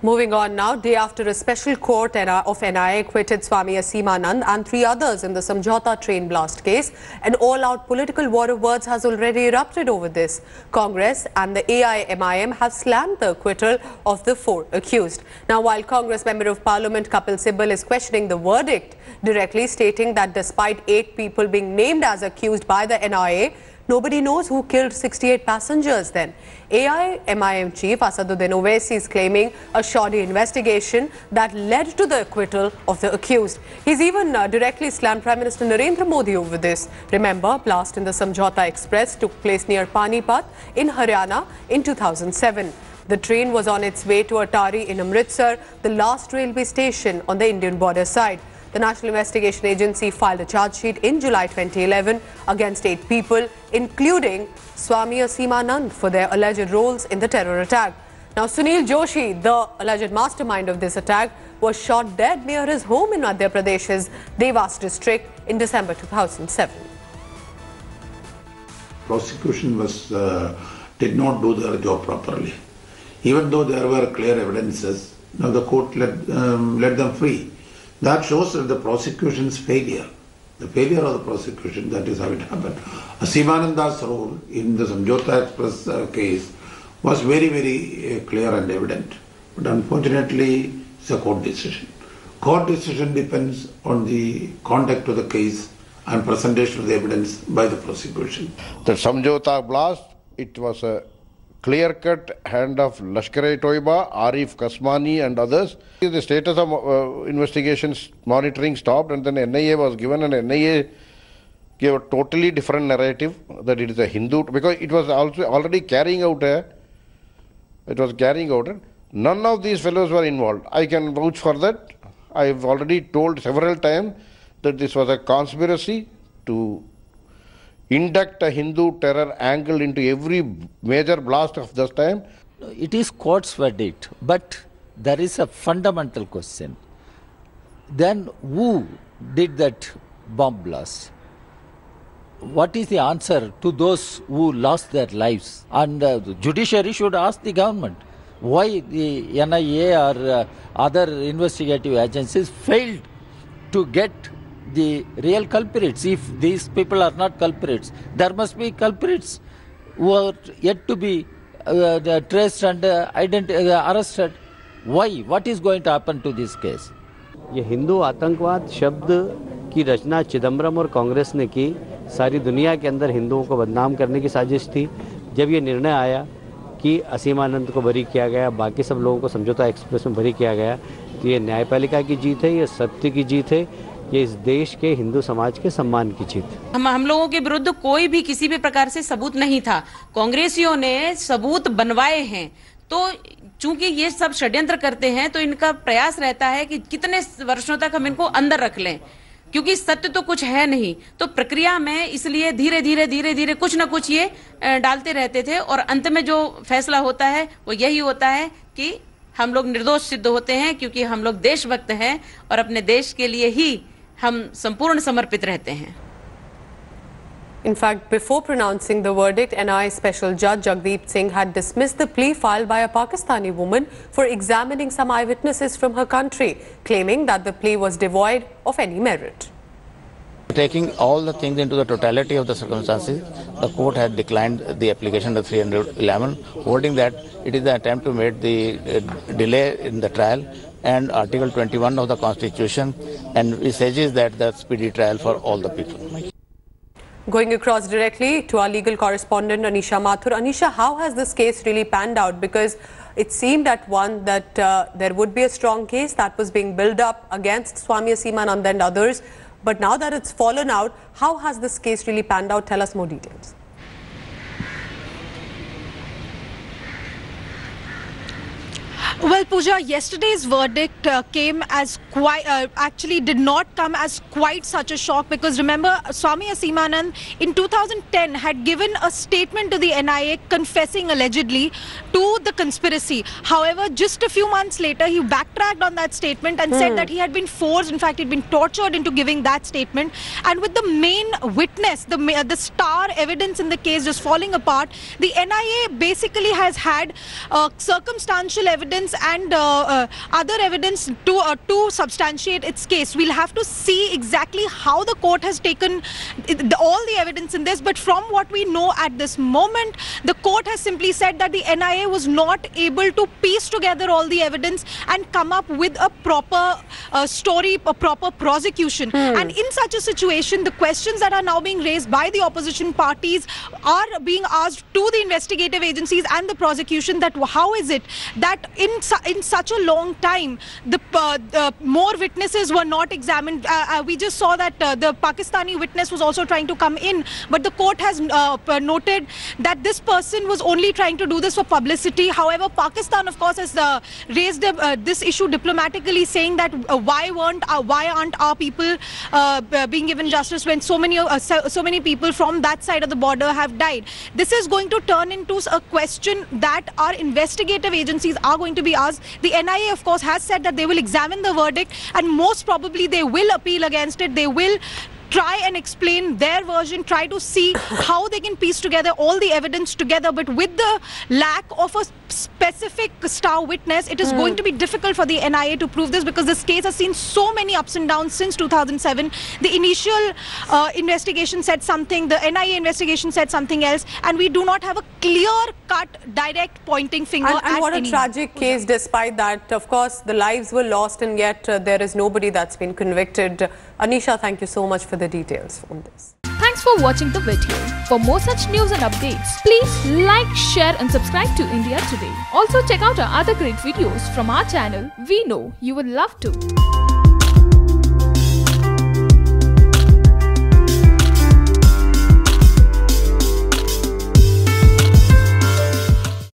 Moving on now, day after a special court of NIA acquitted Swami Aseemanand and 3 others in the Samjhauta train blast case, an all-out political war of words has already erupted over this. Congress and the AIMIM have slammed the acquittal of the 4 accused. Now, while Congress Member of Parliament Kapil Sibal is questioning the verdict, directly stating that despite 8 people being named as accused by the NIA, nobody knows who killed 68 passengers then. AIMIM chief Asaduddin Owaisi is claiming a shoddy investigation that led to the acquittal of the accused. He's even directly slammed Prime Minister Narendra Modi over this. Remember, blast in the Samjhauta Express took place near Panipat in Haryana in 2007. The train was on its way to Atari in Amritsar, the last railway station on the Indian border side. The National Investigation Agency filed a charge sheet in July 2011 against 8 people, including Swami Aseemanand, for their alleged roles in the terror attack. Now, Sunil Joshi, the alleged mastermind of this attack, was shot dead near his home in Madhya Pradesh's Devas district in December 2007. Prosecution did not do their job properly. Even though there were clear evidences, the court let them free. That shows that the prosecution's failure, the failure of the prosecution, that is how it happened. Aseemananda's role in the Samjhauta Express case was very, very clear and evident. But unfortunately, it's a court decision. Court decision depends on the conduct of the case and presentation of the evidence by the prosecution. The Samjhauta blast, it was a clear-cut hand of Lashkar-e-Toiba, Arif Kasmani and others. The status of investigations monitoring stopped, and then NIA was given, and NIA gave a totally different narrative that it is a Hindu, because it was also already carrying out none of these fellows were involved. I can vouch for that. I have already told several times that this was a conspiracy to induct a Hindu terror angle into every major blast of this time. It is court's verdict, but there is a fundamental question. Then who did that bomb blast? What is the answer to those who lost their lives? And the judiciary should ask the government why the NIA or other investigative agencies failed to get the real culprits. If these people are not culprits, there must be culprits who are yet to be traced and arrested. Why? What is going to happen to this case? ये हिंदू आतंकवाद शब्द की रचना चिदम्बरम और कांग्रेस ने की, सारी दुनिया के अंदर हिंदुओं को बदनाम करने की साजिश थी। जब ये निर्णय आया कि असीमानंद को बरी किया गया, बाकी सब लोगों को समझौता एक्सप्रेस में बरी किया गया, तो ये न्यायपालिका की जीत है, ये सत्य की जीत है, ये इस देश के हिंदू समाज के सम्मान की जीत। हम लोगों के विरुद्ध कोई भी किसी भी प्रकार से सबूत नहीं था। कांग्रेसियों ने सबूत बनवाए हैं, तो चूंकि ये सब षड्यंत्र करते हैं, तो इनका प्रयास रहता है कि कितने वर्षों तक हम इनको अंदर रख लें, क्योंकि सत्य तो कुछ है नहीं। तो प्रक्रिया में इसलिए धीरे धीरे कुछ न कुछ ये डालते रहते थे, और अंत में जो फैसला होता है वो यही होता है कि हम लोग निर्दोष सिद्ध होते हैं, क्योंकि हम लोग देशभक्त हैं और अपने देश के लिए ही हम संपूर्ण समर्पित रहते हैं। In fact, before pronouncing the verdict, NIA Special Judge Jagdeep Singh had dismissed the plea filed by a Pakistani woman for examining some eyewitnesses from her country, claiming that the plea was devoid of any merit. Taking all the things into the totality of the circumstances, the court had declined the application of 311, holding that it is an attempt to make the delay in the trial and Article 21 of the Constitution, and envisages that the speedy trial for all the people. Going across directly to our legal correspondent Anisha Mathur. Anisha, how has this case really panned out? Because it seemed at one that there would be a strong case that was being built up against Swami Aseemanand and others. But now that it's fallen out, how has this case really panned out? Tell us more details. Well, Pooja, yesterday's verdict came as actually did not come as quite such a shock, because remember, Swami Aseemanand in 2010 had given a statement to the NIA confessing allegedly to the conspiracy. However, just a few months later, he backtracked on that statement and said that he had been forced, in fact, he'd been tortured into giving that statement. And with the main witness, the star evidence in the case just falling apart, the NIA basically has had circumstantial evidence evidence and other evidence to substantiate its case. We'll have to see exactly how the court has taken all the evidence in this, but from what we know at this moment, the court has simply said that the NIA was not able to piece together all the evidence and come up with a proper story, a proper prosecution. And in such a situation, the questions that are now being raised by the opposition parties are being asked to the investigative agencies and the prosecution, that how is it that in such a long time the more witnesses were not examined. We just saw that the Pakistani witness was also trying to come in, but the court has noted that this person was only trying to do this for publicity. However, Pakistan of course has raised this issue diplomatically, saying that why aren't our people being given justice when so many people from that side of the border have died. This is going to turn into a question that our investigative agencies are going to be asked. The NIA of course has said that they will examine the verdict and most probably they will appeal against it. They will try and explain their version, try to see how they can piece together all the evidence together, but with the lack of a specific star witness, it is going to be difficult for the NIA to prove this, because this case has seen so many ups and downs since 2007. The initial investigation said something, the NIA investigation said something else, and we do not have a clear-cut, direct pointing finger at and what anyone. a tragic case. Despite that, of course, the lives were lost, and yet there is nobody that's been convicted. Anisha, thank you so much for the details on this. Thanks for watching the video. For more such news and updates, please like, share and subscribe to India Today. Also check out our other great videos from our channel. We know you will love to.